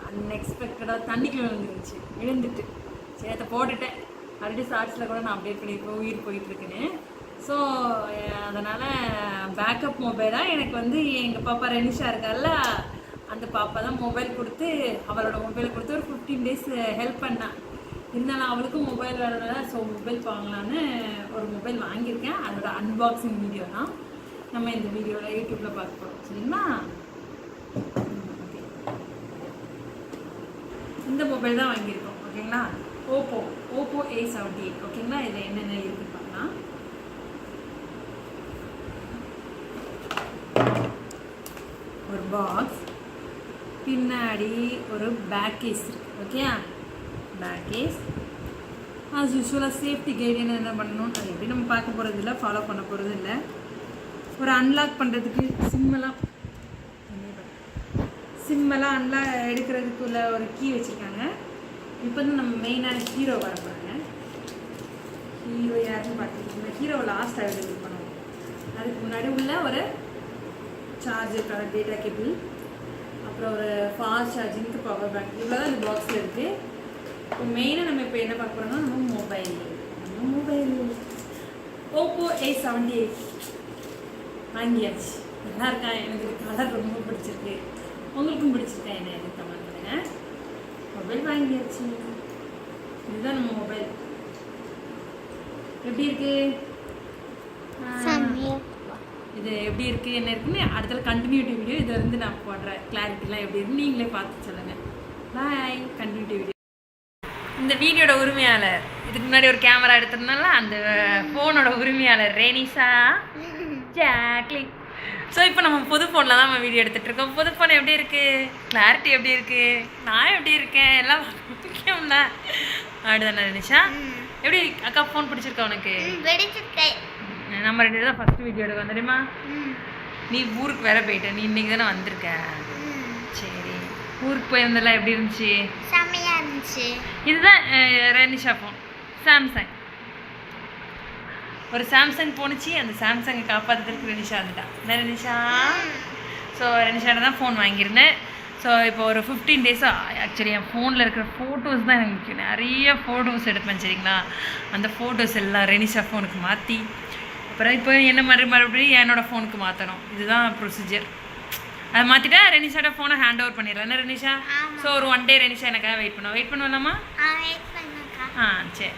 அன்எக்ஸ்பெக்டடாக தண்ணிக்குள்ள விழுந்துட்டு சரி அதை போட்டுட்டேன். ஆல்ரெடி ஷார்ட்ஸில் கூட நான் அப்டேட் பண்ணியிருக்கேன் உயிர் போயிட்டுருக்குன்னு. ஸோ அதனால் பேக்கப் மொபைலாக எனக்கு வந்து எங்கள் பாப்பா ரெனிஷா இருக்கால, அந்த பாப்பா தான் மொபைல் கொடுத்து அவளோட மொபைலை கொடுத்து ஒரு 15 days ஹெல்ப் பண்ணான். இருந்தாலும் அவளுக்கும் மொபைல் வரதுனால ஸோ மொபைல் வாங்கலான்னு ஒரு மொபைல் வாங்கியிருக்கேன். அதோட அன்பாக்சிங் வீடியோ தான் நம்ம இந்த வீடியோவில் யூடியூப்பில் பார்க்க போகிறோம். சரிங்களா? ஓகே, இந்த மொபைல் தான் வாங்கியிருக்கோம். ஓகேங்களா? Oppo A78. ஓகேங்களா? இதில் என்னென்ன இருக்குன்னு பார்க்கலாம். ஒரு பாக்ஸ், பின்னாடி ஒரு பேக் கேஸ் இருக்குது. ஓகே, பேக் கேஸ் ஆஸ் யூஸ்வலாக சேஃப்டி கைடு என்ன பண்ணணும் அது எப்படி நம்ம பார்க்க போகிறது இல்லை, ஃபாலோ பண்ண போகிறது இல்லை. ஒரு அன்லாக் பண்ணுறதுக்கு சிம்மெல்லாம் அன்லாக் எடுக்கிறதுக்குள்ள ஒரு கீ வச்சுருக்காங்க. இப்போ வந்து நம்ம மெயினான ஹீரோ வர போகிறாங்க. ஹீரோ யாருன்னு பார்த்துக்கிட்டோம்னா ஹீரோ லாஸ்ட் அவைலபிள் பண்ணுவோம். அதுக்கு முன்னாடி உள்ள ஒரு சார்ஜர், டேட்டா கேபிள், அப்புறம் ஒரு ஃபாஸ்ட் சார்ஜிங்க்கு பவர் பேங்க், இவ்வளோ தான் இந்த பாக்ஸில் இருக்குது. இப்போ மெயினாக நம்ம இப்போ என்ன பார்க்க போகிறோம்னா நம்ம மொபைல் ஓப்போ A78 வாங்கியாச்சு. நல்லா இருக்கா? எனக்கு கலர் ரொம்ப பிடிச்சிருக்கு. உங்களுக்கும் பிடிச்சிருக்கா? என்ன எதுக்கு கமெண்ட் பண்ணுங்கள். மொபைல் வாங்கியாச்சு. இதுதான் நம்ம மொபைல். எப்படி இருக்கு? இது எப்படி இருக்குது என்ன இருக்குன்னு அடுத்த கண்டினியூட்டி வீடியோ இதில் இருந்து நான் போடுறேன். கிளாரிட்டிலாம் எப்படி இருக்குன்னு நீங்களே பார்த்து சொல்லுங்கள். பாய். Continuity video. இந்த வீடியோட உரிமையாளர், இதுக்கு முன்னாடி ஒரு கேமரா எடுத்திருந்தால அந்த ஃபோனோட உரிமையாளர் ரெனிஷா ஜாக்லி. ஸோ இப்போ நம்ம புது ஃபோனில் தான் நம்ம வீடியோ எடுத்துகிட்டு இருக்கோம். புது ஃபோன் எப்படி இருக்குது? கிளாரிட்டி எப்படி இருக்குது? நான் எப்படி இருக்கேன்? எல்லாம் முக்கியம்ல. அப்படிதானே ரெனிஷா? எப்படி அக்கா ஃபோன் பிடிச்சிருக்கா உனக்கு? நம்ம 2 தான் ஃபஸ்ட் வீடியோ எடுக்க தெரியுமா? நீ ஊருக்கு வேற போயிட்ட, நீ இன்னைக்கு தானே வந்திருக்க. சரி, ஊருக்கு போயிருந்தெல்லாம் எப்படி இருந்துச்சு? செம்மையா இருந்துச்சு. இதுதான் ரெனிஷா ஃபோன், சாம்சங். ஒரு சாம்சங் போணுச்சு, அந்த சாம்சங்கை காப்பாற்றுறதுக்கு ரெனிஷா வந்துட்டான். என்ன ரெனிஷா? ஸோ ரெனிஷாட்ட தான் ஃபோன் வாங்கியிருந்தேன். ஸோ இப்போ ஒரு 15 days-ஆக ஆக்சுவலி என் ஃபோனில் இருக்கிற ஃபோட்டோஸ் தான் எனக்கு முக்கியம். நிறைய ஃபோட்டோஸ் எடுப்பேன். சரிங்களா? அந்த ஃபோட்டோஸ் எல்லாம் ரெனிஷா ஃபோனுக்கு மாற்றி அப்புறம் இப்போ என்ன மறுபடியும் என்னோடய ஃபோனுக்கு மாற்றணும். இதுதான் ப்ரொசீஜர். அதை மாற்றிட்டா ரெனிஷாட்ட ஃபோனை ஹேண்ட் ஓவர் பண்ணிடலாம். என்ன ரெனிஷா? ஸோ ஒரு 1 day ரெனிஷா எனக்காக வெயிட் பண்ணலாமா? சரி.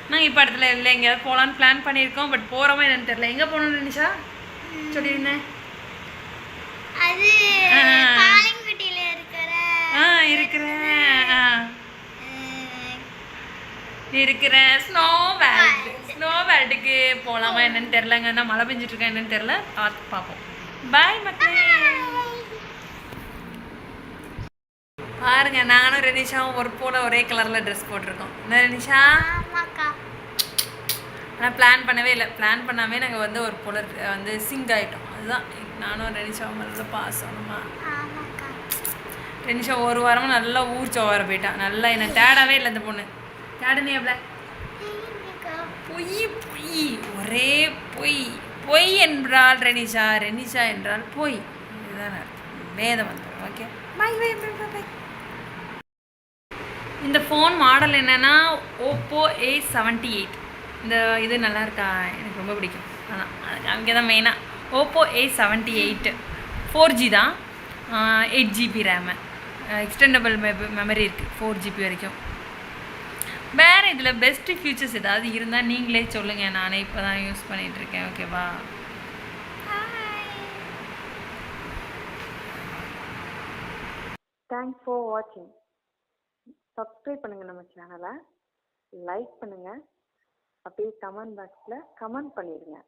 நாங்கள் இப்போ இடத்துல இல்லை, எங்கேயாவது போகலான்னு பிளான் பண்ணியிருக்கோம். பட் போகிறோமா என்னன்னு தெரியல. எங்கே போகணும் ரெனிஷா சொல்லியிருந்தேன்? இருக்கிற ஸ்னோ வேல்டுக்கு போகலாமா என்னன்னு தெரிலங்க. நான் மழை பெஞ்சிட்ருக்கேன், என்னன்னு தெரில. பார்ப்போம். பாய் மக்களே. பாருங்க, நானும் ரெனிஷாவும் ஒரே கலரில் ட்ரெஸ் போட்டிருக்கோம். என்ன ரெனிஷா? ஆனால் பிளான் பண்ணவே இல்லை. பிளான் பண்ணாமே நாங்கள் வந்து ஒரு போல வந்து சிங்க் ஆகிட்டோம். அதுதான் நானும் ரெனிஷாவும் நல்லா பாசணுமா. ரெனிஷா ஒரு வாரமும் நல்லா ஊர் சோவார போயிட்டான். நல்லா என்ன தேடவே இல்லை. இந்த பொண்ணு தேடுனே எவ்வளோ பொய் ஒரே பொய் என்றால் ரெனிஷா என்றால் பொய். இதுதான் வேதம் வந்துடும். ஓகே, பாய். இந்த ஃபோன் மாடல் என்னென்னா ஓப்போ A78. இது நல்லா இருக்கா? எனக்கு ரொம்ப பிடிக்கும். அதான் அங்கே தான் மெயினாக ஓப்போ A78 4G தான், 8GB ரேமு, எக்ஸ்டெண்டபிள் மெமரி இருக்குது 4GB வரைக்கும். வேறு இதில் பெஸ்ட்டு ஃபியூச்சர்ஸ் ஏதாவது இருந்தால் நீங்களே சொல்லுங்கள். நானே இப்போ தான் யூஸ் பண்ணிகிட்ருக்கேன். ஓகேவா? தேங்க்ஸ் ஃபார் வாட்சிங். சப்ஸ்கிரைப் பண்ணுங்கள் நம்ம சேனலை, லைக் பண்ணுங்கள், அப்படியே கமெண்ட் பாக்ஸில் கமெண்ட் பண்ணிடுங்க.